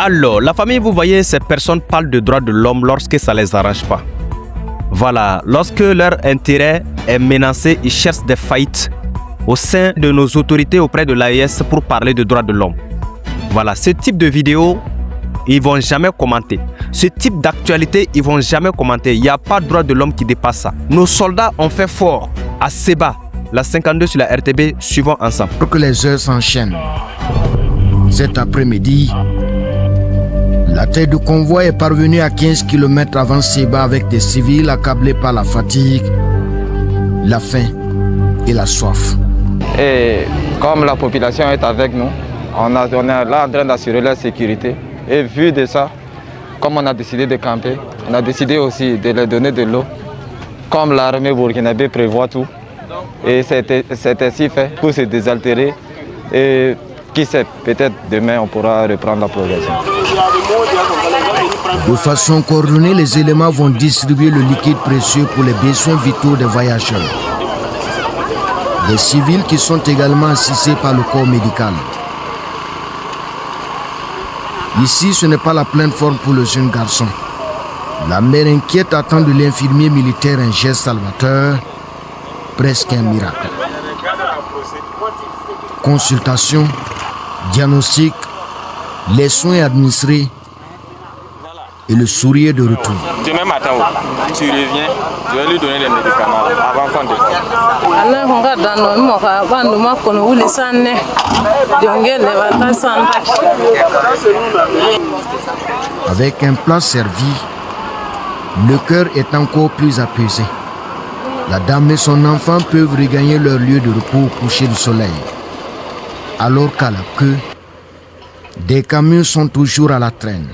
Alors, la famille, vous voyez, ces personnes parlent de droits de l'homme lorsque ça ne les arrange pas. Voilà, lorsque leur intérêt est menacé, ils cherchent des faillites au sein de nos autorités auprès de l'AES pour parler de droits de l'homme. Voilà, ce type de vidéo, ils ne vont jamais commenter. Ce type d'actualité, ils ne vont jamais commenter. Il n'y a pas de droit de l'homme qui dépasse ça. Nos soldats ont fait fort à Seba, la 52 sur la RTB, suivons ensemble. Pour que les heures s'enchaînent, cet après-midi, la tête du convoi est parvenue à 15 km avant Seba avec des civils accablés par la fatigue, la faim et la soif. Et comme la population est avec nous, on est là en train d'assurer leur sécurité. Et vu de ça, comme on a décidé de camper, on a décidé aussi de leur donner de l'eau, comme l'armée burkinabé prévoit tout. Et c'est ainsi fait pour se désaltérer. Et qui sait, peut-être demain on pourra reprendre la progression. De façon coordonnée, les éléments vont distribuer le liquide précieux pour les besoins vitaux des voyageurs. Des civils qui sont également assistés par le corps médical. Ici, ce n'est pas la pleine forme pour le jeune garçon. La mère inquiète attend de l'infirmier militaire un geste salvateur, presque un miracle. Consultation, diagnostic, les soins administrés et le sourire de retour. Demain matin, tu reviens, je vais lui donner les médicaments avant qu'on descende. Avec un plat servi, le cœur est encore plus apaisé. La dame et son enfant peuvent regagner leur lieu de repos au coucher du soleil. Alors qu'à la queue, des camions sont toujours à la traîne.